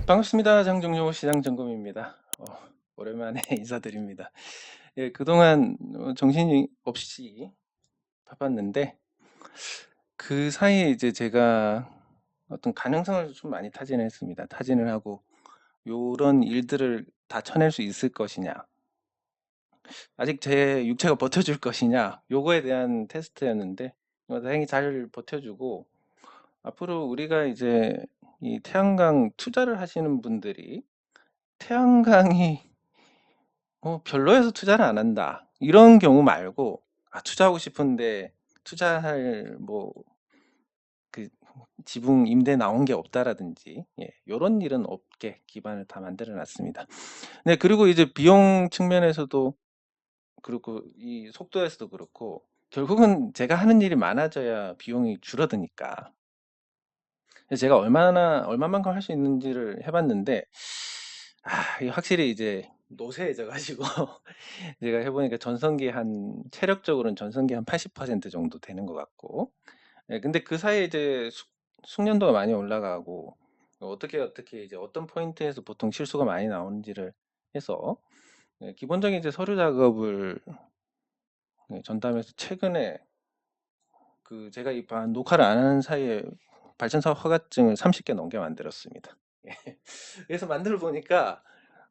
반갑습니다. 장종료 시장점검입니다. 오랜만에 인사드립니다. 예, 그동안 정신이 없이 바빴는데 그 사이에 이제 제가 어떤 가능성을 좀 많이 타진을 했습니다. 타진을 하고 요런 일들을 다 쳐낼 수 있을 것이냐, 아직 제 육체가 버텨줄 것이냐, 요거에 대한 테스트였는데 다행히 잘 버텨주고 앞으로 우리가 이제 이 태양광 투자를 하시는 분들이 태양광이 별로여서 투자를 안 한다. 이런 경우 말고, 투자하고 싶은데 투자할 그 지분 임대 나온 게 없다라든지, 예, 요런 일은 없게 기반을 다 만들어 놨습니다. 네, 그리고 이제 비용 측면에서도 그렇고, 이 속도에서도 그렇고, 결국은 제가 하는 일이 많아져야 비용이 줄어드니까. 그래서 제가 얼마만큼 할 수 있는지를 해봤는데, 이게 확실히 이제 노쇠해져 가지고 제가 해보니까 체력적으로는 전성기 한 80% 정도 되는 것 같고, 예, 근데 그 사이에 이제 숙련도가 많이 올라가고, 어떻게 이제 어떤 포인트에서 보통 실수가 많이 나오는지를 해서, 예, 기본적인 이제 서류 작업을, 예, 전담해서 최근에 제가 녹화를 안 하는 사이에 발전사업 허가증을 30개 넘게 만들었습니다. 예. 그래서 만들어 보니까,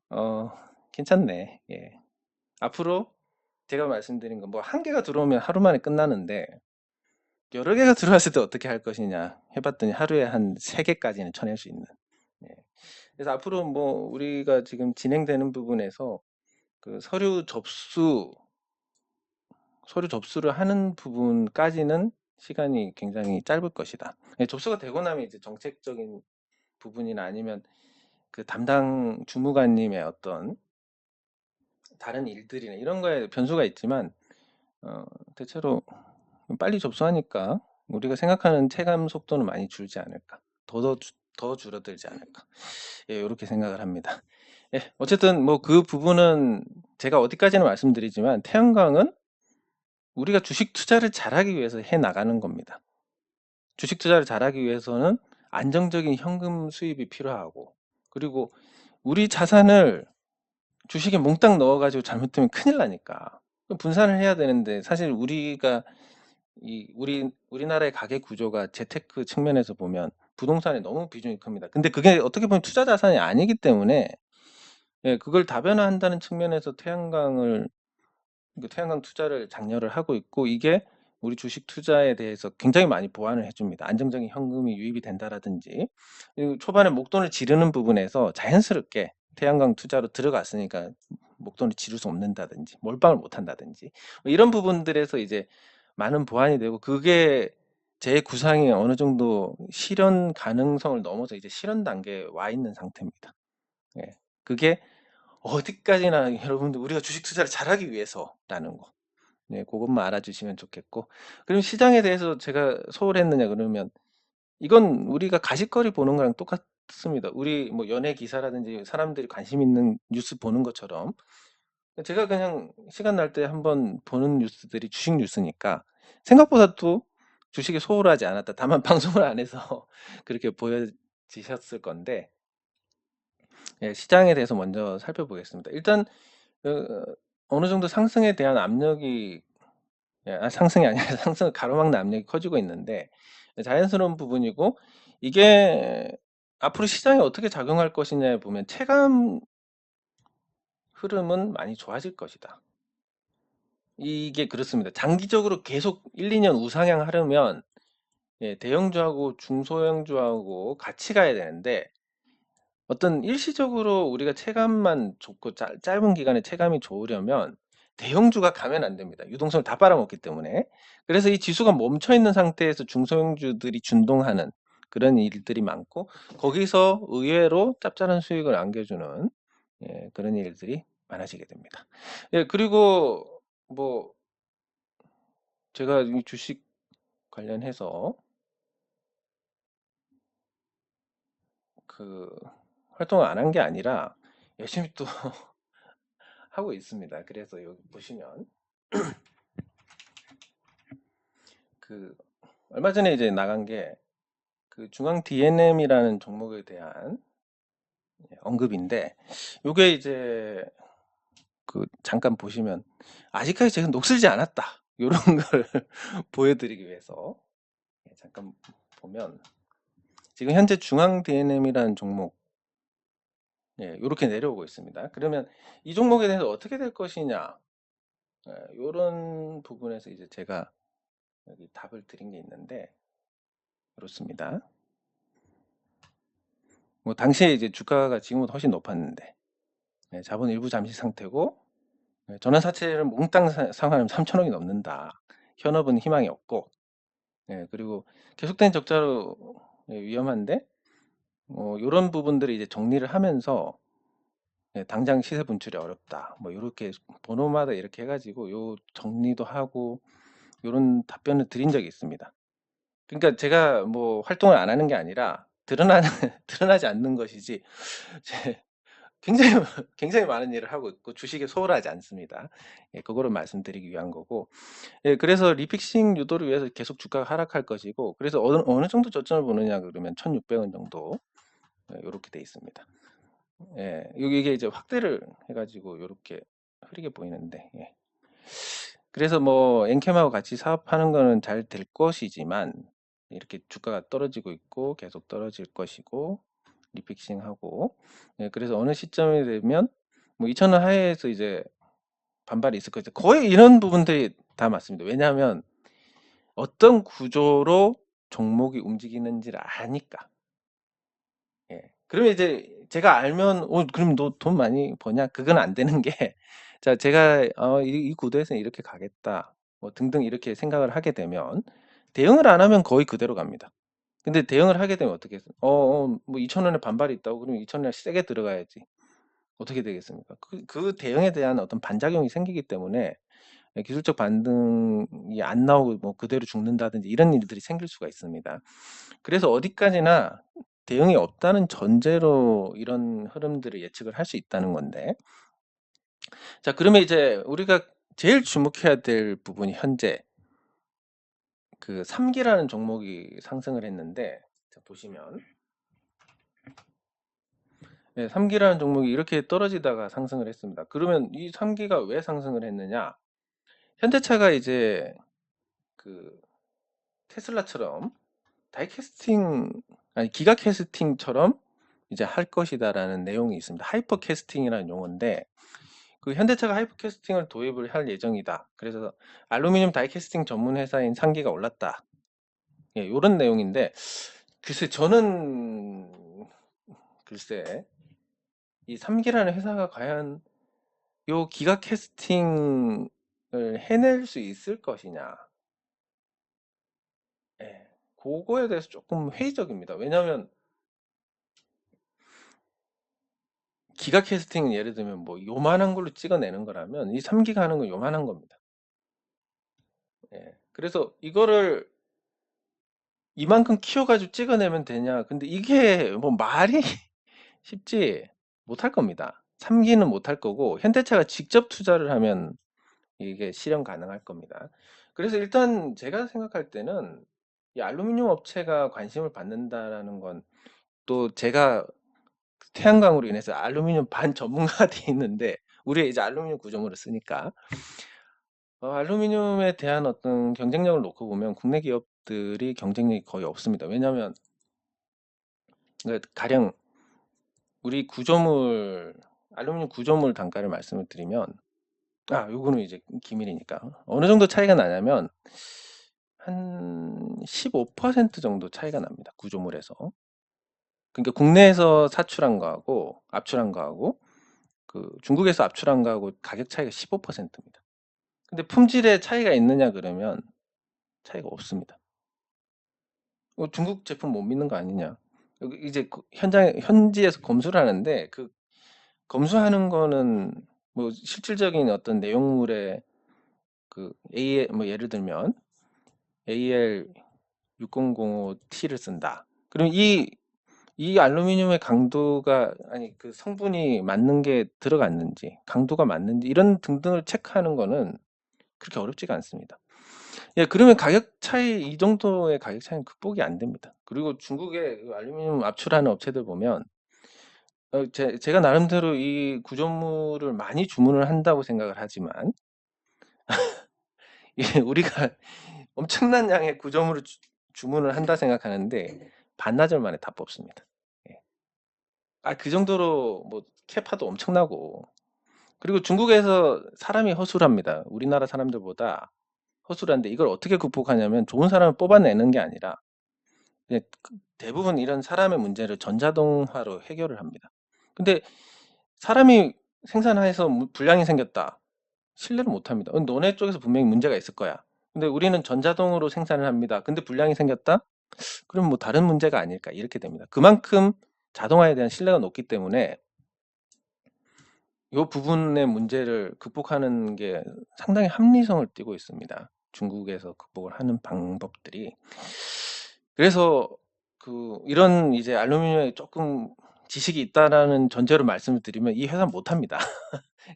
어, 괜찮네. 예. 앞으로 제가 말씀드린 거, 뭐 한 개가 들어오면 하루 만에 끝나는데, 여러 개가 들어왔을 때 어떻게 할 것이냐 해봤더니 하루에 한 3개까지는 쳐낼 수 있는. 예. 그래서 앞으로 뭐 우리가 지금 진행되는 부분에서 그 서류 접수를 하는 부분까지는 시간이 굉장히 짧을 것이다. 예, 접수가 되고 나면 이제 정책적인 부분이나 아니면 그 담당 주무관님의 어떤 다른 일들이나 이런 거에 변수가 있지만, 어, 대체로 빨리 접수하니까 우리가 생각하는 체감 속도는 많이 줄지 않을까. 더 줄어들지 않을까. 예, 이렇게 생각을 합니다. 예, 어쨌든 뭐 그 부분은 제가 어디까지는 말씀드리지만 태양광은 우리가 주식 투자를 잘하기 위해서 해 나가는 겁니다. 주식 투자를 잘하기 위해서는 안정적인 현금 수입이 필요하고, 그리고 우리 자산을 주식에 몽땅 넣어가지고 잘못되면 큰일 나니까 분산을 해야 되는데, 사실 우리나라의 가계 구조가 재테크 측면에서 보면 부동산에 너무 비중이 큽니다. 근데 그게 어떻게 보면 투자 자산이 아니기 때문에, 예, 그걸 다변화한다는 측면에서 태양광 투자를 장려를 하고 있고, 이게 우리 주식 투자에 대해서 굉장히 많이 보완을 해줍니다. 안정적인 현금이 유입이 된다라든지, 그리고 초반에 목돈을 지르는 부분에서 자연스럽게 태양광 투자로 들어갔으니까 목돈을 지를 수 없는다든지 몰빵을 못 한다든지, 뭐 이런 부분들에서 이제 많은 보완이 되고, 그게 제 구상이 어느 정도 실현 가능성을 넘어서 이제 실현 단계에 와 있는 상태입니다. 예. 그게 어디까지나 여러분들 우리가 주식 투자를 잘하기 위해서라는 거. 네, 그것만 알아주시면 좋겠고. 그럼 시장에 대해서 제가 소홀했느냐 그러면, 이건 우리가 가십거리 보는 거랑 똑같습니다. 우리 뭐 연예 기사라든지 사람들이 관심 있는 뉴스 보는 것처럼 제가 그냥 시간 날 때 한번 보는 뉴스들이 주식 뉴스니까 생각보다 또 주식에 소홀하지 않았다. 다만 방송을 안 해서 그렇게 보여지셨을 건데, 예, 시장에 대해서 먼저 살펴보겠습니다. 일단 어느 정도 상승에 대한 압력이, 예, 상승이 아니라 상승을 가로막는 압력이 커지고 있는데, 자연스러운 부분이고, 이게 앞으로 시장에 어떻게 작용할 것이냐에 보면 체감 흐름은 많이 좋아질 것이다. 이게 그렇습니다. 장기적으로 계속 1, 2년 우상향 하려면, 예, 대형주하고 중소형주하고 같이 가야 되는데, 어떤 일시적으로 우리가 체감만 좋고 짧은 기간에 체감이 좋으려면 대형주가 가면 안 됩니다. 유동성을 다 빨아먹기 때문에. 그래서 이 지수가 멈춰 있는 상태에서 중소형주들이 준동하는 그런 일들이 많고, 거기서 의외로 짭짤한 수익을 안겨주는, 예, 그런 일들이 많아지게 됩니다. 예, 그리고 뭐 제가 이 주식 관련해서 그 활동을 안 한 게 아니라 열심히 또 하고 있습니다. 그래서 여기 보시면 그 얼마 전에 이제 나간 게 그 중앙 DNM이라는 종목에 대한 언급인데 요게 이제 잠깐 보시면 아직까지 제가 녹슬지 않았다. 요런 걸 보여드리기 위해서 잠깐 보면 지금 현재 중앙 DNM이라는 종목 요렇게 내려오고 있습니다. 그러면 이 종목에 대해서 어떻게 될 것이냐 요런 부분에서 이제 제가 여기 답을 드린 게 있는데 그렇습니다. 뭐 당시에 이제 주가가 지금보다 훨씬 높았는데 자본 일부 잠시 상태고 전환 사채를 몽땅 상환하면 3천억이 넘는다. 현업은 희망이 없고 그리고 계속된 적자로 위험한데 요런 부분들을 이제 정리를 하면서 당장 시세 분출이 어렵다. 뭐 요렇게 번호마다 이렇게 해가지고 요 정리도 하고 요런 답변을 드린 적이 있습니다. 그러니까 제가 뭐 활동을 안 하는 게 아니라 드러나지 않는 것이지 굉장히 굉장히 많은 일을 하고 있고 주식에 소홀하지 않습니다. 그거를 말씀드리기 위한 거고 그래서 리픽싱 유도를 위해서 계속 주가가 하락할 것이고 그래서 어느 정도 저점을 보느냐 그러면 1,600원 정도 요렇게 돼 있습니다. 이게 이제 확대를 해가지고 요렇게 흐리게 보이는데 그래서 뭐 엔캠하고 같이 사업하는 거는 잘 될 것이지만 이렇게 주가가 떨어지고 있고 계속 떨어질 것이고 리픽싱하고 그래서 어느 시점이 되면 뭐 2,000원 하에서 이제 반발이 있을 거죠. 거의 이런 부분들이 다 맞습니다. 왜냐하면 어떤 구조로 종목이 움직이는지를 아니까. 그러면 이제 제가 알면 그럼 너 돈 많이 버냐? 그건 안 되는 게 자, 제가 이 구도에서는 이렇게 가겠다. 뭐 등등 이렇게 생각을 하게 되면 대응을 안 하면 거의 그대로 갑니다. 근데 대응을 하게 되면 어떻게 해요? 뭐 2,000원에 반발이 있다고 그러면 2,000원에 세게 들어가야지. 어떻게 되겠습니까? 그 대응에 대한 어떤 반작용이 생기기 때문에 기술적 반등이 안 나오고 뭐 그대로 죽는다든지 이런 일들이 생길 수가 있습니다. 그래서 어디까지나 대응이 없다는 전제로 이런 흐름들을 예측을 할 수 있다는 건데 자 그러면 이제 우리가 제일 주목해야 될 부분이 현재 그 3기라는 종목이 상승을 했는데 자 보시면 3기라는 종목이 이렇게 떨어지다가 상승을 했습니다. 그러면 이 3기가 왜 상승을 했느냐? 현대차가 이제 그 테슬라처럼 다이캐스팅 아니 기가 캐스팅처럼 이제 할 것이다라는 내용이 있습니다. 하이퍼 캐스팅이라는 용어인데 그 현대차가 하이퍼 캐스팅을 도입을 할 예정이다. 그래서 알루미늄 다이캐스팅 전문 회사인 상기가 올랐다. 이런 내용인데 글쎄 이 3기라는 회사가 과연 요 기가 캐스팅을 해낼 수 있을 것이냐? 그거에 대해서 조금 회의적입니다. 왜냐하면 기가 캐스팅은 예를 들면 뭐 요만한 걸로 찍어내는 거라면 이 3기가 하는 건 요만한 겁니다. 그래서 이거를 이만큼 키워가지고 찍어내면 되냐? 근데 이게 뭐 말이 쉽지 못할 겁니다. 3기는 못할 거고 현대차가 직접 투자를 하면 이게 실현 가능할 겁니다. 그래서 일단 제가 생각할 때는 이 알루미늄 업체가 관심을 받는다라는 건 또 제가 태양광으로 인해서 알루미늄 반 전문가가 돼 있는데 우리 이제 알루미늄 구조물을 쓰니까 알루미늄에 대한 어떤 경쟁력을 놓고 보면 국내 기업들이 경쟁력이 거의 없습니다. 왜냐하면 가령 우리 구조물 알루미늄 구조물 단가를 말씀을 드리면 요거는 이제 기밀이니까 어느 정도 차이가 나냐면 한 15% 정도 차이가 납니다. 구조물에서. 그러니까 국내에서 사출한 거하고 압출한 거하고 그 중국에서 압출한 거하고 가격 차이가 15%입니다. 근데 품질에 차이가 있느냐 그러면 차이가 없습니다. 중국 제품 못 믿는 거 아니냐? 여기 이제 현지에서 검수를 하는데 그 검수하는 거는 뭐 실질적인 어떤 내용물의 그 AL 뭐 예를 들면 AL 6005T를 쓴다. 그럼 이 알루미늄의 강도가 아니 그 성분이 맞는 게 들어갔는지 강도가 맞는지 이런 등등을 체크하는 거는 그렇게 어렵지가 않습니다. 그러면 가격 차이 이 정도의 가격 차이는 극복이 안 됩니다. 그리고 중국의 그 알루미늄 압출하는 업체들 보면 제가 나름대로 이 구조물을 많이 주문을 한다고 생각을 하지만 예 우리가 엄청난 양의 구조물을 주문을 한다 생각하는데 반나절 만에 다 뽑습니다. 예. 그 정도로 뭐 캐파도 엄청나고 그리고 중국에서 사람이 허술합니다. 우리나라 사람들보다 허술한데 이걸 어떻게 극복하냐면 좋은 사람을 뽑아내는 게 아니라 그냥 대부분 이런 사람의 문제를 전자동화로 해결을 합니다. 근데 사람이 생산해서 불량이 생겼다. 신뢰를 못 합니다. 너네 쪽에서 분명히 문제가 있을 거야. 근데 우리는 전자동으로 생산을 합니다. 근데 불량이 생겼다? 그럼 뭐 다른 문제가 아닐까 이렇게 됩니다. 그만큼 자동화에 대한 신뢰가 높기 때문에 이 부분의 문제를 극복하는 게 상당히 합리성을 띠고 있습니다. 중국에서 극복을 하는 방법들이. 그래서 이런 이제 알루미늄에 조금 지식이 있다라는 전제로 말씀을 드리면 이 회사 못 합니다.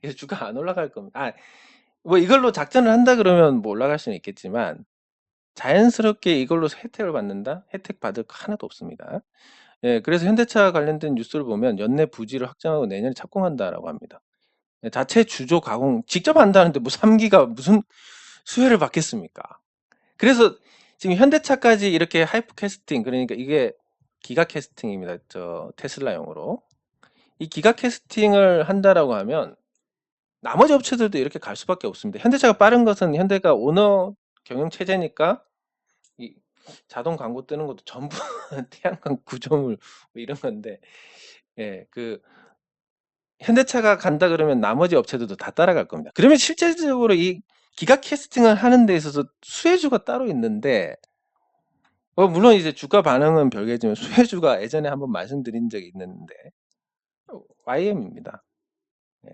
그래서 주가 안 올라갈 겁니다. 뭐 이걸로 작전을 한다 그러면 뭐 올라갈 수는 있겠지만 자연스럽게 이걸로 혜택을 받는다? 혜택 받을 거 하나도 없습니다. 예, 그래서 현대차 관련된 뉴스를 보면 연내 부지를 확정하고 내년에 착공한다라고 합니다. 예, 자체 주조 가공 직접 한다는데 뭐 3기가 무슨 수혜를 받겠습니까? 그래서 지금 현대차까지 이렇게 하이프 캐스팅 그러니까 이게 기가 캐스팅입니다. 저 테슬라용으로 이 기가 캐스팅을 한다라고 하면 나머지 업체들도 이렇게 갈 수밖에 없습니다. 현대차가 빠른 것은 현대가 오너 경영 체제니까 이 자동 광고 뜨는 것도 전부 태양광 구조물 뭐 이런 건데 예, 현대차가 간다 그러면 나머지 업체들도 다 따라갈 겁니다. 그러면 실제적으로 이 기가 캐스팅을 하는 데 있어서 수혜주가 따로 있는데 물론 이제 주가 반응은 별개지만 수혜주가 예전에 한번 말씀드린 적이 있는데 YM입니다. 예.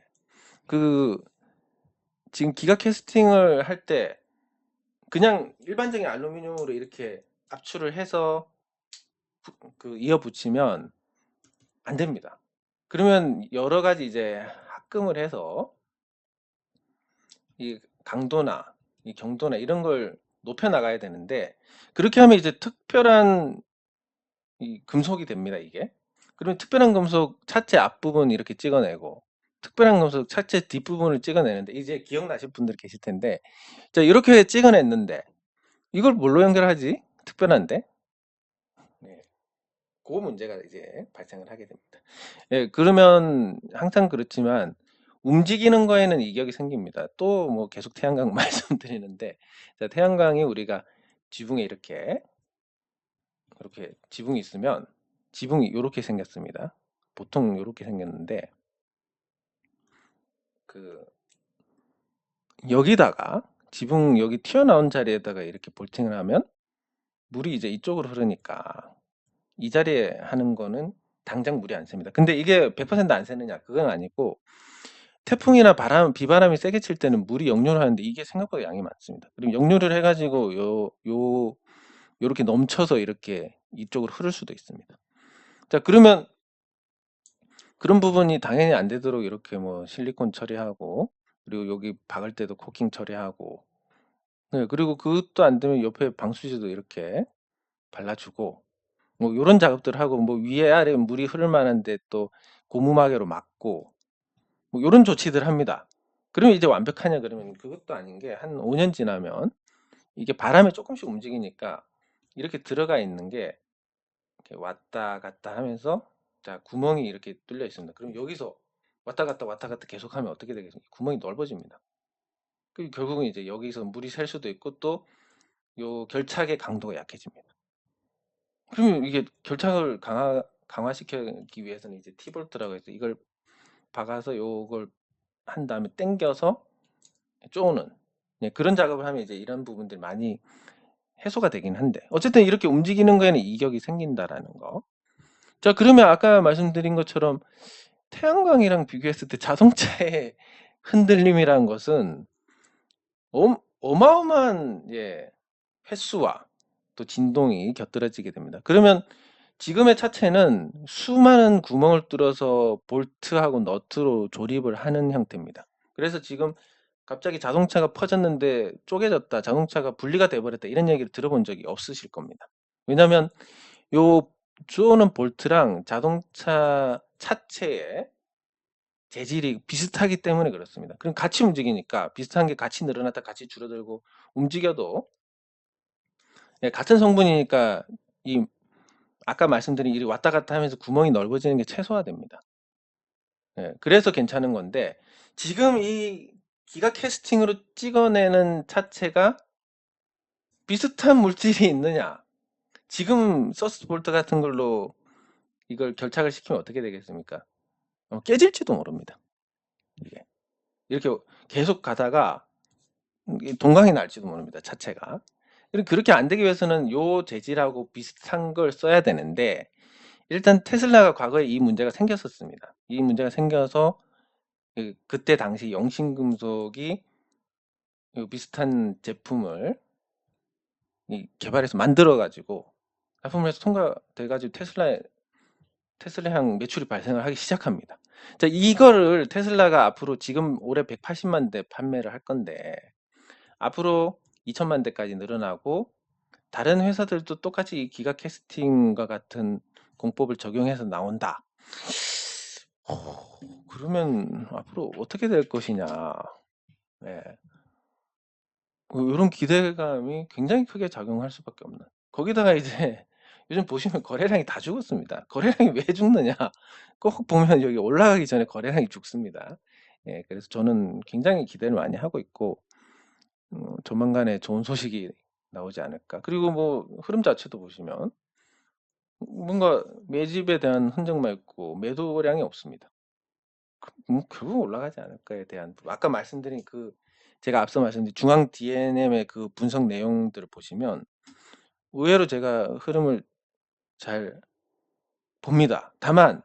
지금 기가 캐스팅을 할 때 그냥 일반적인 알루미늄으로 이렇게 압출을 해서 이어 붙이면 안 됩니다. 그러면 여러 가지 이제 합금을 해서 이 강도나 이 경도나 이런 걸 높여 나가야 되는데 그렇게 하면 이제 특별한 이 금속이 됩니다, 이게. 그러면 특별한 금속 차체 앞부분 이렇게 찍어내고 특별한 금속 차체 뒷부분을 찍어내는데 이제 기억나실 분들 계실 텐데 자 이렇게 찍어냈는데 이걸 뭘로 연결하지? 특별한데? 네. 그 문제가 이제 발생을 하게 됩니다. 예, 그러면 항상 그렇지만 움직이는 거에는 이격이 생깁니다. 또 뭐 계속 태양광 말씀드리는데 자, 태양광이 우리가 지붕에 이렇게 지붕이 있으면 지붕이 이렇게 생겼습니다. 보통 이렇게 생겼는데 여기다가 지붕 여기 튀어나온 자리에다가 이렇게 볼팅을 하면 물이 이제 이쪽으로 흐르니까 이 자리에 하는 거는 당장 물이 안 셉니다. 근데 이게 100%안 새느냐? 그건 아니고 태풍이나 비바람이 세게 칠 때는 물이 역류를 하는데 이게 생각보다 양이 많습니다. 그럼 역류를 해가지고 요렇게 넘쳐서 이렇게 이쪽으로 흐를 수도 있습니다. 자, 그러면 그런 부분이 당연히 안 되도록 이렇게 뭐 실리콘 처리하고 그리고 여기 박을 때도 코킹 처리하고 네, 그리고 그것도 안 되면 옆에 방수지도 이렇게 발라주고 뭐 요런 작업들 하고 뭐 위에 아래 물이 흐를 만한데 또 고무마개로 막고 뭐 요런 조치들 합니다. 그러면 이제 완벽하냐 그러면 그것도 아닌 게 한 5년 지나면 이게 바람에 조금씩 움직이니까 이렇게 들어가 있는 게 이렇게 왔다 갔다 하면서 자 구멍이 이렇게 뚫려 있습니다. 그럼 여기서 왔다 갔다 계속하면 어떻게 되겠습니까? 구멍이 넓어집니다. 결국은 이제 여기서 물이 셀 수도 있고 또 요 결착의 강도가 약해집니다. 그러면 이게 결착을 강화시키기 위해서는 이제 T볼트라고 해서 이걸 박아서 요걸 한 다음에 당겨서 쪼는 네, 그런 작업을 하면 이제 이런 부분들이 많이 해소가 되긴 한데 어쨌든 이렇게 움직이는 거에는 이격이 생긴다라는 거. 자 그러면 아까 말씀드린 것처럼 태양광이랑 비교했을 때 자동차의 흔들림이라는 것은 어마어마한 횟수와 또 진동이 곁들여지게 됩니다. 그러면 지금의 차체는 수많은 구멍을 뚫어서 볼트하고 너트로 조립을 하는 형태입니다. 그래서 지금 갑자기 자동차가 퍼졌는데 쪼개졌다, 자동차가 분리가 돼버렸다 이런 얘기를 들어본 적이 없으실 겁니다. 왜냐하면 요 쪼는 볼트랑 자동차 차체의 재질이 비슷하기 때문에 그렇습니다. 그럼 같이 움직이니까 비슷한 게 같이 늘어났다 같이 줄어들고 움직여도 같은 성분이니까 이 아까 말씀드린 이 왔다 갔다 하면서 구멍이 넓어지는 게 최소화됩니다. 그래서 괜찮은 건데 지금 이 기가 캐스팅으로 찍어내는 차체가 비슷한 물질이 있느냐? 지금 서스 볼트 같은 걸로 이걸 결착을 시키면 어떻게 되겠습니까? 깨질지도 모릅니다. 이게 이렇게 계속 가다가 동강이 날지도 모릅니다. 차체가. 그렇게 안 되기 위해서는 요 재질하고 비슷한 걸 써야 되는데 일단 테슬라가 과거에 이 문제가 생겼었습니다. 이 문제가 생겨서 그때 당시 영신금속이 비슷한 제품을 개발해서 만들어 가지고 납품을 해서 통과돼 가지고 테슬라향 매출이 발생을 하기 시작합니다. 자, 이거를 테슬라가 앞으로 지금 올해 180만 대 판매를 할 건데 앞으로 2천만 대까지 늘어나고 다른 회사들도 똑같이 이 기가 캐스팅과 같은 공법을 적용해서 나온다. 그러면 앞으로 어떻게 될 것이냐. 네. 이런 기대감이 굉장히 크게 작용할 수밖에 없는. 거기다가 이제 요즘 보시면 거래량이 다 죽었습니다. 거래량이 왜 죽느냐? 꼭 보면 여기 올라가기 전에 거래량이 죽습니다. 예, 그래서 저는 굉장히 기대를 많이 하고 있고 조만간에 좋은 소식이 나오지 않을까. 그리고 뭐 흐름 자체도 보시면 뭔가 매집에 대한 흔적만 있고 매도량이 없습니다. 결국 올라가지 않을까에 대한 아까 말씀드린 제가 앞서 말씀드린 중앙 DNM의 그 분석 내용들을 보시면 의외로 제가 흐름을 잘 봅니다. 다만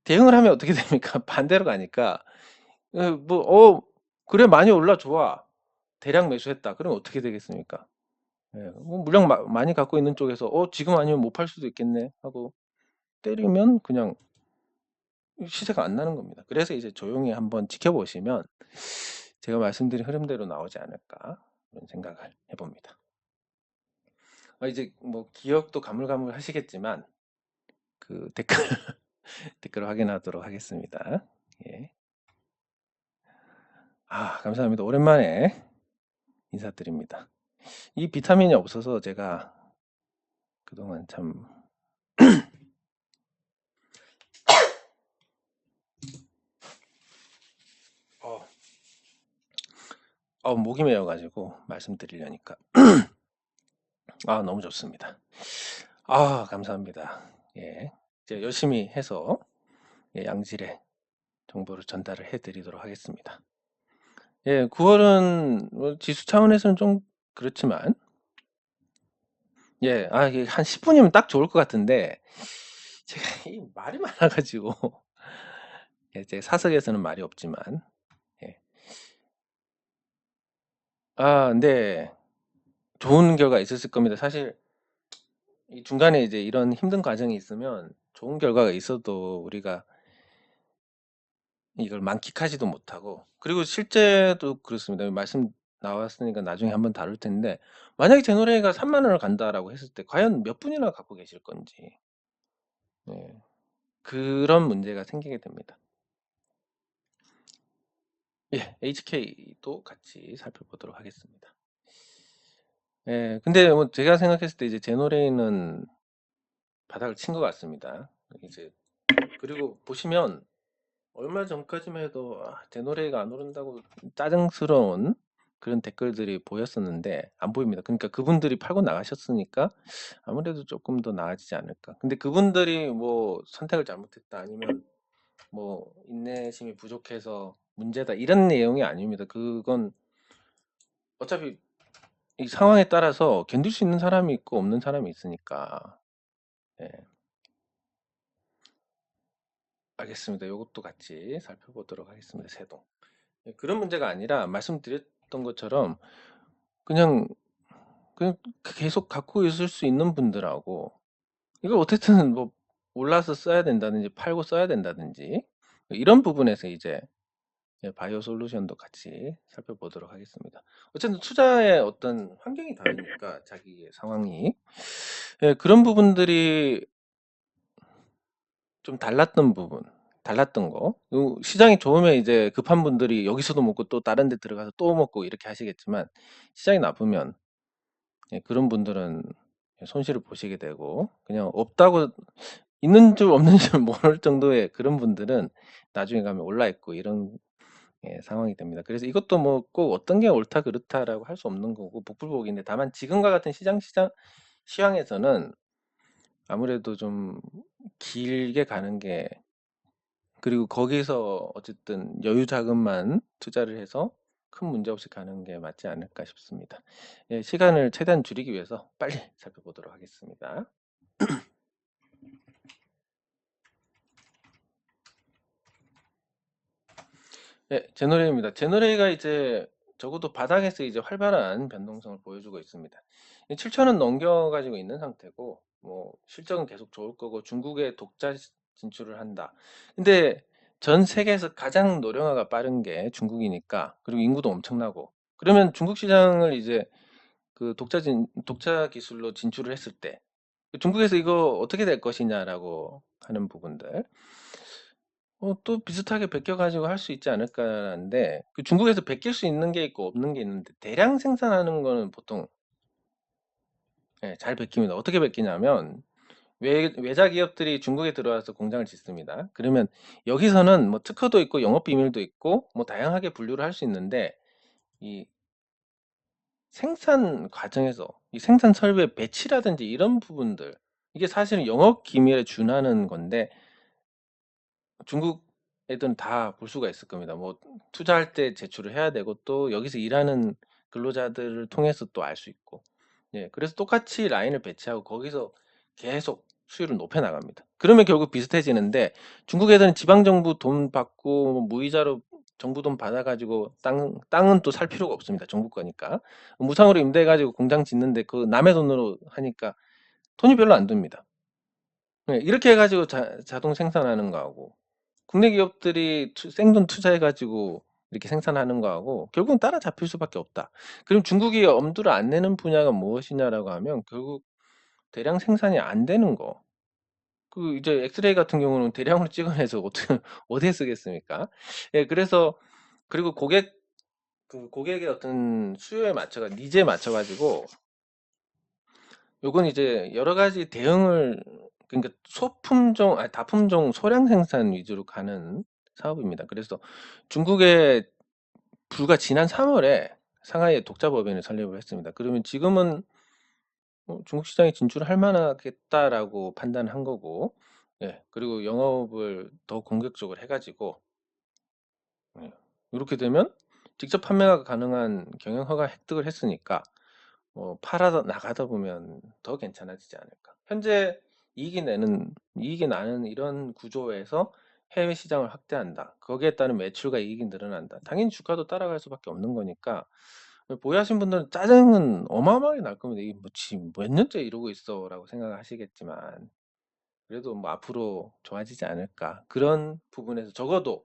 대응을 하면 어떻게 됩니까? 반대로 가니까 그래 많이 올라 좋아. 대량 매수했다. 그러면 어떻게 되겠습니까? 뭐 물량 많이 갖고 있는 쪽에서 지금 아니면 못 팔 수도 있겠네 하고 때리면 그냥 시세가 안 나는 겁니다. 그래서 이제 조용히 한번 지켜보시면 제가 말씀드린 흐름대로 나오지 않을까 그런 생각을 해봅니다. 이제 뭐 기억도 가물가물 하시겠지만 그 댓글 댓글 확인하도록 하겠습니다. 예. 감사합니다. 오랜만에 인사드립니다. 이 비타민이 없어서 제가 그동안 참 목이 메어가지고 말씀드리려니까 너무 좋습니다. 감사합니다. 예, 이제 열심히 해서 양질의 정보를 전달을 해드리도록 하겠습니다. 예, 9월은 뭐 지수 차원에서는 좀 그렇지만 이게 한 10분이면 딱 좋을 것 같은데 제가 이 말이 많아가지고 제 사석에서는 말이 없지만 근데 좋은 결과 있었을 겁니다. 사실 이 중간에 이제 이런 힘든 과정이 있으면 좋은 결과가 있어도 우리가 이걸 만끽하지도 못하고 그리고 실제도 그렇습니다. 말씀 나왔으니까 나중에 한번 다룰 텐데 만약에 제 노래가 3만 원을 간다라고 했을 때 과연 몇 분이나 갖고 계실 건지 그런 문제가 생기게 됩니다. 예, HK도 같이 살펴보도록 하겠습니다. 예, 근데 뭐 제가 생각했을 때 이제 제 노래는 바닥을 친 것 같습니다. 이제 그리고 보시면 얼마 전까지만 해도 제 노래가 안 오른다고 짜증스러운 그런 댓글들이 보였었는데 안 보입니다. 그러니까 그분들이 팔고 나가셨으니까 아무래도 조금 더 나아지지 않을까. 근데 그분들이 뭐 선택을 잘못했다 아니면 뭐 인내심이 부족해서 문제다 이런 내용이 아닙니다. 그건 어차피 이 상황에 따라서 견딜 수 있는 사람이 있고 없는 사람이 있으니까. 예. 알겠습니다. 이것도 같이 살펴보도록 하겠습니다. 세동. 그런 문제가 아니라 말씀드렸던 것처럼 그냥 계속 갖고 있을 수 있는 분들하고 이걸 어쨌든 뭐 올라서 써야 된다든지 팔고 써야 된다든지 이런 부분에서 이제 바이오 솔루션도 같이 살펴보도록 하겠습니다. 어쨌든 투자의 어떤 환경이 다르니까 자기의 상황이 그런 부분들이 좀 달랐던 부분 달랐던 거. 시장이 좋으면 이제 급한 분들이 여기서도 먹고 또 다른 데 들어가서 또 먹고 이렇게 하시겠지만 시장이 나쁘면 예, 그런 분들은 손실을 보시게 되고 그냥 없다고 있는 줄 없는 줄 모를 정도의 그런 분들은 나중에 가면 올라 있고 이런 예, 상황이 됩니다. 그래서 이것도 뭐 꼭 어떤 게 옳다 그렇다라고 할 수 없는 거고 복불복인데 다만 지금과 같은 시황에서는 아무래도 좀 길게 가는 게 그리고 거기서 어쨌든 여유 자금만 투자를 해서 큰 문제 없이 가는 게 맞지 않을까 싶습니다. 예, 시간을 최대한 줄이기 위해서 빨리 살펴보도록 하겠습니다. 네, 제너레이입니다. 제너레이가 이제 적어도 바닥에서 이제 활발한 변동성을 보여주고 있습니다. 7천원 넘겨가지고 있는 상태고, 뭐 실적은 계속 좋을 거고 중국에 독자 진출을 한다. 근데 전 세계에서 가장 노령화가 빠른 게 중국이니까 그리고 인구도 엄청나고 그러면 중국 시장을 이제 그 독자 기술로 진출을 했을 때 중국에서 이거 어떻게 될 것이냐라고 하는 부분들. 또 비슷하게 베껴 가지고 할 수 있지 않을까라는데 그 중국에서 베낄 수 있는 게 있고 없는 게 있는데 대량 생산하는 거는 보통 예, 잘 베낍니다. 어떻게 베끼냐면 외자 기업들이 중국에 들어와서 공장을 짓습니다. 그러면 여기서는 뭐 특허도 있고 영업 비밀도 있고 뭐 다양하게 분류를 할 수 있는데 이 생산 과정에서 이 생산 설비의 배치라든지 이런 부분들 이게 사실은 영업 기밀에 준하는 건데 중국 애들은 다 볼 수가 있을 겁니다. 뭐 투자할 때 제출을 해야 되고 또 여기서 일하는 근로자들을 통해서 또 알 수 있고. 예, 그래서 똑같이 라인을 배치하고 거기서 계속 수율을 높여 나갑니다. 그러면 결국 비슷해지는데 중국 애들은 지방 정부 돈 받고 뭐 무이자로 정부 돈 받아가지고 땅은 또 살 필요가 없습니다. 정부 거니까 무상으로 임대해가지고 공장 짓는데 그 남의 돈으로 하니까 돈이 별로 안 듭니다. 예, 이렇게 해가지고 자동 생산하는 거하고 국내 기업들이 생돈 투자해가지고 이렇게 생산하는 거하고 결국은 따라잡힐 수밖에 없다. 그럼 중국이 엄두를 안 내는 분야가 무엇이냐라고 하면 결국 대량 생산이 안 되는 거. 그 이제 엑스레이 같은 경우는 대량으로 찍어내서 어떻게 어디에 쓰겠습니까? 예, 그래서 그리고 고객의 어떤 수요에 맞춰가 니즈에 맞춰가지고 요건 이제 여러 가지 대응을 그러니까 소품종 아니 다품종 소량 생산 위주로 가는 사업입니다. 그래서 중국에 불과 지난 3월에 상하이에 독자법인을 설립을 했습니다. 그러면 지금은 중국 시장에 진출할 만하겠다라고 판단한 거고, 예, 그리고 영업을 더 공격적으로 해가지고, 예, 이렇게 되면 직접 판매가 가능한 경영허가 획득을 했으니까 팔아 나가다 보면 더 괜찮아지지 않을까. 현재 이익이 나는 이런 구조에서 해외 시장을 확대한다. 거기에 따른 매출과 이익이 늘어난다. 당연히 주가도 따라갈 수밖에 없는 거니까 보유하신 분들은 짜증은 어마어마하게 날 겁니다. 이게 뭐 지금 몇 년째 이러고 있어라고 생각하시겠지만 그래도 뭐 앞으로 좋아지지 않을까. 그런 부분에서 적어도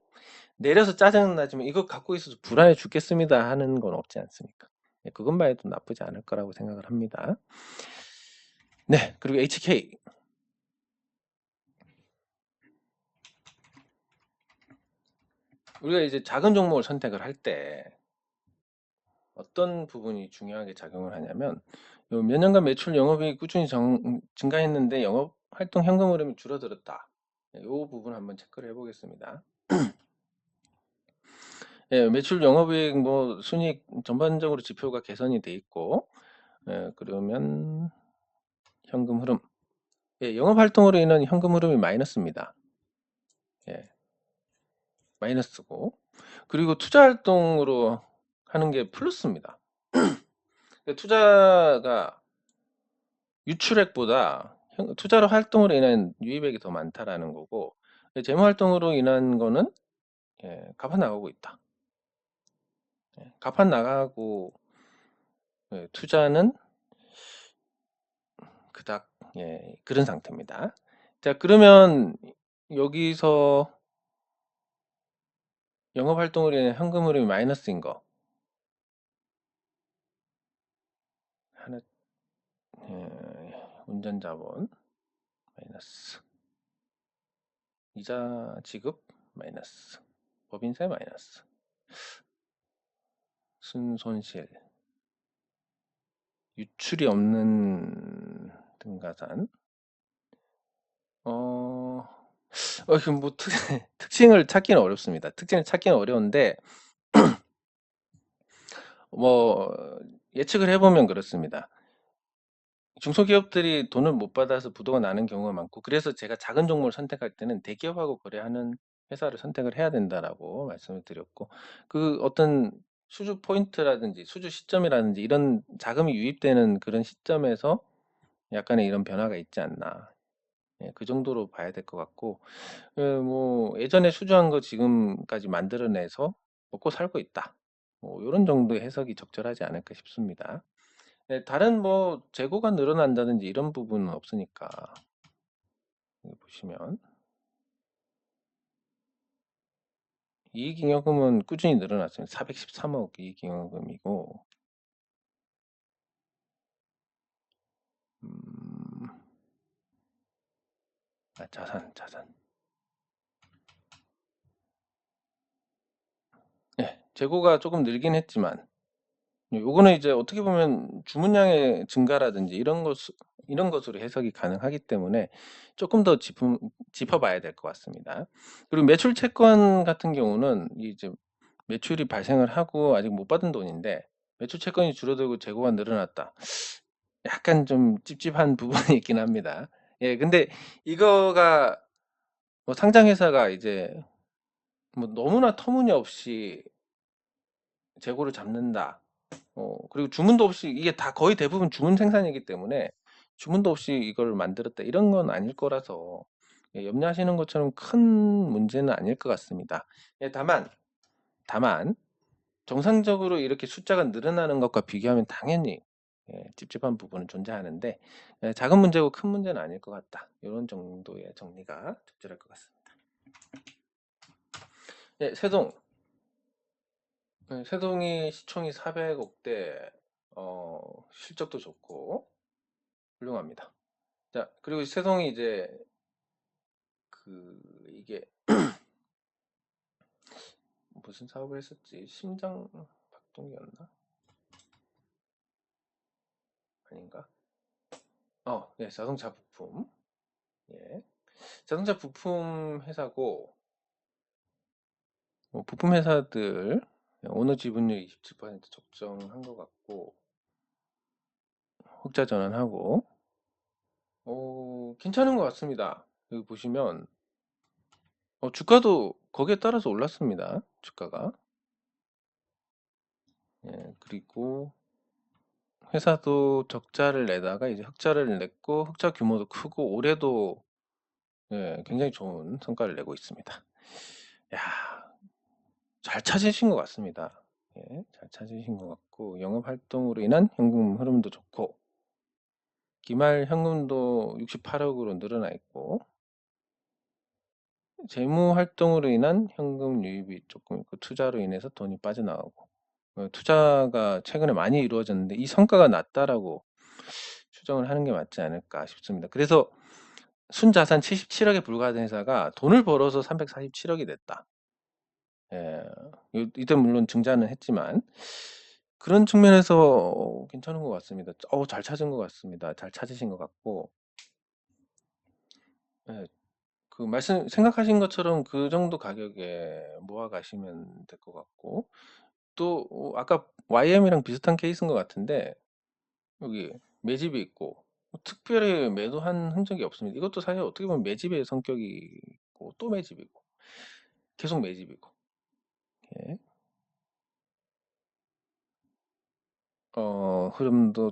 내려서 짜증 나지만 이거 갖고 있어서 불안해 죽겠습니다 하는 건 없지 않습니까? 예, 그것만 해도 나쁘지 않을 거라고 생각을 합니다. 네, 그리고 HK. 우리가 이제 작은 종목을 선택을 할 때 어떤 부분이 중요하게 작용을 하냐면 요 몇 년간 매출 영업이익이 꾸준히 증가했는데 영업 활동 현금 흐름이 줄어들었다. 이 부분 한번 체크를 해보겠습니다. 예, 매출 영업이익 뭐 순이익 전반적으로 지표가 개선이 돼 있고 예, 그러면 현금 흐름 예, 영업 활동으로 인한 현금 흐름이 마이너스입니다. 예, 마이너스고 그리고 투자 활동으로 하는 게 플러스입니다. 투자가 유출액보다 투자로 활동으로 인한 유입액이 더 많다라는 거고 재무 활동으로 인한 거는 예, 갚아 나가고 있다. 예, 갚아 나가고 예, 투자는 그닥 예, 그런 상태입니다. 자, 그러면 여기서 영업 활동으로 인한 현금 흐름이 마이너스인 거 하나 운전 자본 마이너스 이자 지급 마이너스. 법인세 마이너스. 순손실. 유출이 없는 등가산. 어, 그럼 뭐 특징을 찾기는 어렵습니다. 특징을 찾기는 어려운데, 뭐, 예측을 해보면 그렇습니다. 중소기업들이 돈을 못 받아서 부도가 나는 경우가 많고, 그래서 제가 작은 종목을 선택할 때는 대기업하고 거래하는 회사를 선택을 해야 된다라고 말씀을 드렸고, 그 어떤 수주 포인트라든지 수주 시점이라든지 이런 자금이 유입되는 그런 시점에서 약간의 이런 변화가 있지 않나. 예, 그 정도로 봐야 될 것 같고, 뭐 예전에 수주한 거 지금까지 만들어내서 먹고 살고 있다. 뭐 이런 정도의 해석이 적절하지 않을까 싶습니다. 네, 다른 뭐 재고가 늘어난다든지 이런 부분은 없으니까 여기 보시면 이익잉여금은 꾸준히 늘어났습니다. 413억 이익잉여금이고, 음, 자산. 네, 재고가 조금 늘긴 했지만, 요거는 이제 어떻게 보면 주문량의 증가라든지 이런 것으로 해석이 가능하기 때문에 조금 더 짚어봐야 될 것 같습니다. 그리고 매출 채권 같은 경우는 이제 매출이 발생을 하고 아직 못 받은 돈인데 매출 채권이 줄어들고 재고가 늘어났다. 약간 좀 찝찝한 부분이 있긴 합니다. 예, 근데 이거가 뭐 상장회사가 이제 뭐 너무나 터무니없이 재고를 잡는다. 그리고 주문도 없이 이게 다 거의 대부분 주문 생산이기 때문에 주문도 없이 이걸 만들었다 이런 건 아닐 거라서 예, 염려하시는 것처럼 큰 문제는 아닐 것 같습니다. 예, 다만 정상적으로 이렇게 숫자가 늘어나는 것과 비교하면 당연히 예, 찝찝한 부분은 존재하는데 예, 작은 문제고 큰 문제는 아닐 것 같다. 이런 정도의 정리가 적절할 것 같습니다. 예, 세동이 시총이 400억대, 실적도 좋고 훌륭합니다. 자, 그리고 세동이 이제 이게 무슨 사업을 했었지? 심장 박동기였나? 아닌가? 예, 자동차 부품. 예. 자동차 부품 회사고 부품 회사들 오너 지분율 27% 적정한 것 같고 흑자 전환하고 괜찮은 것 같습니다. 여기 보시면 주가도 거기에 따라서 올랐습니다. 주가가. 예, 그리고 회사도 적자를 내다가 이제 흑자를 냈고 흑자 규모도 크고 올해도 예, 굉장히 좋은 성과를 내고 있습니다. 야, 잘 찾으신 것 같습니다. 예, 잘 찾으신 것 같고 영업 활동으로 인한 현금 흐름도 좋고 기말 현금도 68억으로 늘어나 있고 재무 활동으로 인한 현금 유입이 조금 있고 투자로 인해서 돈이 빠져나가고 투자가 최근에 많이 이루어졌는데 이 성과가 낮다라고 추정을 하는 게 맞지 않을까 싶습니다. 그래서 순자산 77억에 불과하던 회사가 돈을 벌어서 347억이 됐다. 예, 이때 물론 증자는 했지만 그런 측면에서 괜찮은 것 같습니다. 잘 찾은 것 같습니다. 잘 찾으신 것 같고 예, 그 말씀 생각하신 것처럼 그 정도 가격에 모아 가시면 될 것 같고 또 아까 YM이랑 비슷한 케이스인 것 같은데 여기 매집이 있고 특별히 매도한 흔적이 없습니다. 이것도 사실 어떻게 보면 매집의 성격이 있고 또 매집이고 계속 매집이고 예.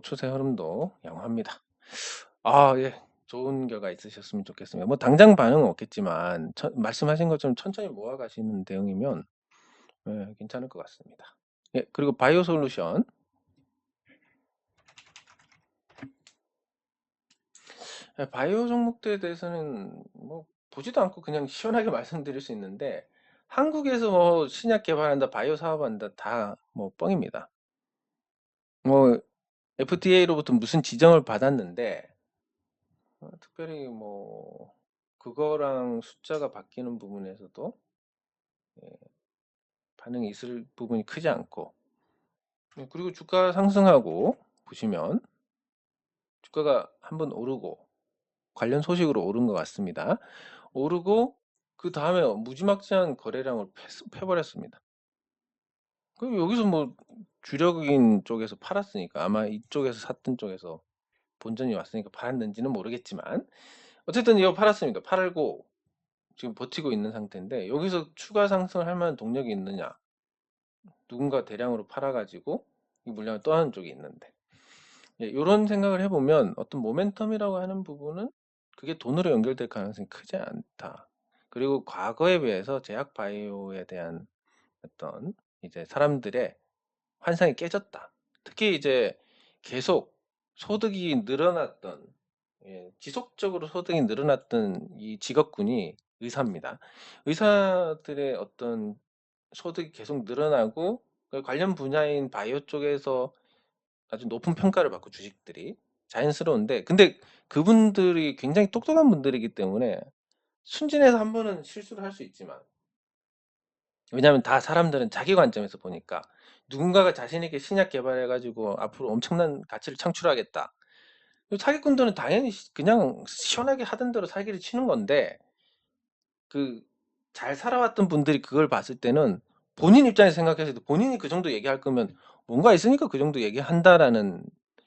추세 흐름도 양호합니다. 예. 좋은 결과 있으셨으면 좋겠습니다. 뭐 당장 반응은 없겠지만 말씀하신 것처럼 천천히 모아 가시는 대응이면 예, 괜찮을 것 같습니다. 예, 그리고 바이오 솔루션. 예, 바이오 종목들에 대해서는 뭐 보지도 않고 그냥 시원하게 말씀드릴 수 있는데 한국에서 뭐 신약 개발한다, 바이오 사업한다 다 뭐 뻥입니다. 뭐 FDA로부터 무슨 지정을 받았는데 특별히 뭐 그거랑 숫자가 바뀌는 부분에서도 반응이 있을 부분이 크지 않고, 그리고 주가 상승하고 보시면 주가가 한번 오르고 관련 소식으로 오른 것 같습니다. 오르고 그 다음에 무지막지한 거래량을 패버렸습니다. 그럼 여기서 뭐 주력인 쪽에서 팔았으니까 아마 이쪽에서 샀던 쪽에서 본전이 왔으니까 팔았는지는 모르겠지만 어쨌든 이거 팔았습니다. 팔고 지금 버티고 있는 상태인데 여기서 추가 상승할 만한 동력이 있느냐? 누군가 대량으로 팔아가지고 이 물량을 떠나는 쪽이 있는데 이런 생각을 해보면 어떤 모멘텀이라고 하는 부분은 그게 돈으로 연결될 가능성이 크지 않다. 그리고 과거에 비해서 제약 바이오에 대한 어떤 이제 사람들의 환상이 깨졌다. 특히 이제 계속 소득이 늘어났던, 지속적으로 소득이 늘어났던 이 직업군이 의사입니다. 의사들의 어떤 소득이 계속 늘어나고 그 관련 분야인 바이오 쪽에서 아주 높은 평가를 받고 주식들이 자연스러운데, 근데 그분들이 굉장히 똑똑한 분들이기 때문에 순진해서 한 번은 실수를 할 수 있지만, 왜냐하면 다 사람들은 자기 관점에서 보니까 누군가가 자신 있게 신약 개발해 가지고 앞으로 엄청난 가치를 창출하겠다. 사기꾼들은 당연히 그냥 시원하게 하던 대로 살기를 치는 건데, 그 잘 살아왔던 분들이 그걸 봤을 때는 본인 입장에서 생각했을 때 본인이 그 정도 얘기할 거면 뭔가 있으니까 그 정도 얘기한다라는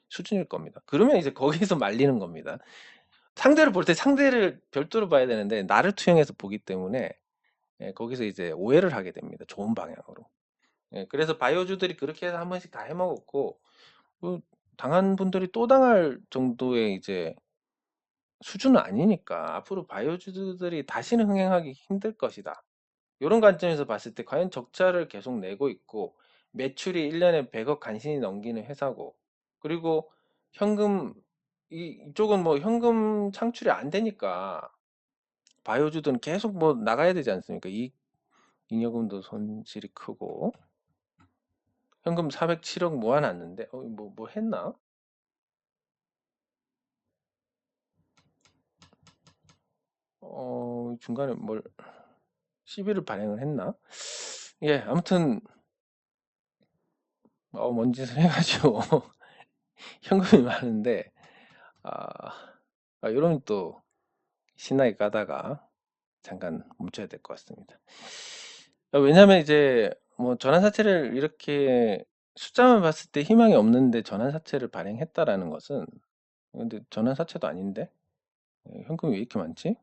수준일 겁니다. 그러면 이제 거기서 말리는 겁니다. 상대를 볼 때 상대를 별도로 봐야 되는데 나를 투영해서 보기 때문에 거기서 이제 오해를 하게 됩니다. 좋은 방향으로. 그래서 바이오주들이 그렇게 해서 한 번씩 다 해먹었고, 그 당한 분들이 또 당할 정도의 이제 수준은 아니니까 앞으로 바이오주들이 다시는 흥행하기 힘들 것이다. 이런 관점에서 봤을 때 과연 적자를 계속 내고 있고 매출이 1년에 100억 간신히 넘기는 회사고, 그리고 현금 이쪽은 뭐 현금 창출이 안 되니까 바이오주들은 계속 뭐 나가야 되지 않습니까? 잉여금도 손실이 크고 현금 407억 모아놨는데 뭐 했나? 중간에 뭘 시비를 발행을 했나? 예, 아무튼 뭔 짓을 해가지고 현금이 많은데 이러면 또 신나게 까다가 잠깐 멈춰야 될 것 같습니다. 왜냐면 이제 뭐 전환사채를 이렇게 숫자만 봤을 때 희망이 없는데 전환사채를 발행했다라는 것은, 근데 전환사채도 아닌데 현금이 왜 이렇게 많지?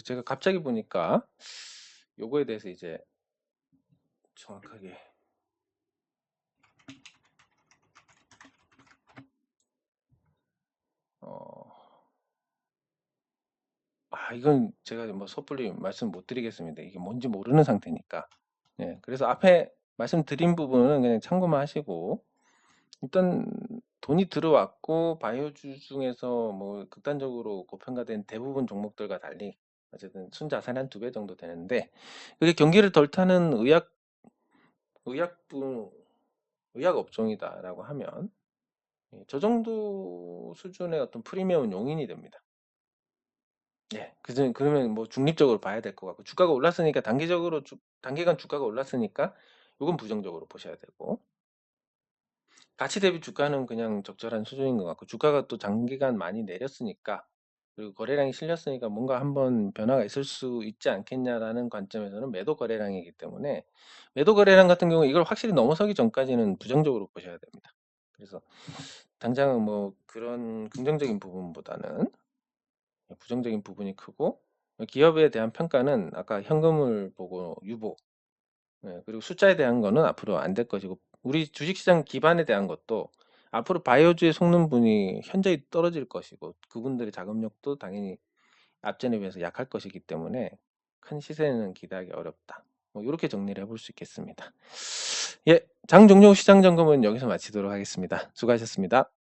제가 갑자기 보니까 요거에 대해서 이제 정확하게 이건 제가 뭐 섣불리 말씀 못 드리겠습니다. 이게 뭔지 모르는 상태니까. 그래서 앞에 말씀드린 부분은 그냥 참고만 하시고, 일단 돈이 들어왔고 바이오주 중에서 뭐 극단적으로 고평가된 대부분 종목들과 달리 어쨌든 순자산 한 2배 정도 되는데, 그게 경기를 덜 타는 의약부 의약 업종이다라고 하면 저 정도 수준의 어떤 프리미엄은 용인이 됩니다. 그러면 뭐 중립적으로 봐야 될 것 같고, 주가가 올랐으니까 단기간 주가가 올랐으니까 이건 부정적으로 보셔야 되고, 가치 대비 주가는 그냥 적절한 수준인 것 같고, 주가가 또 장기간 많이 내렸으니까, 그리고 거래량이 실렸으니까 뭔가 한번 변화가 있을 수 있지 않겠냐라는 관점에서는 매도 거래량이기 때문에, 매도 거래량 같은 경우 이걸 확실히 넘어서기 전까지는 부정적으로 보셔야 됩니다. 그래서 당장은 뭐 그런 긍정적인 부분보다는 부정적인 부분이 크고, 기업에 대한 평가는 아까 현금을 보고 유보, 그리고 숫자에 대한 거는 앞으로 안 될 것이고, 우리 주식시장 기반에 대한 것도 앞으로 바이오주에 속는 분이 현저히 떨어질 것이고, 그분들의 자금력도 당연히 앞전에 비해서 약할 것이기 때문에 큰 시세는 기대하기 어렵다. 뭐 이렇게 정리를 해볼 수 있겠습니다. 장 종료 후 시장 점검은 여기서 마치도록 하겠습니다. 수고하셨습니다.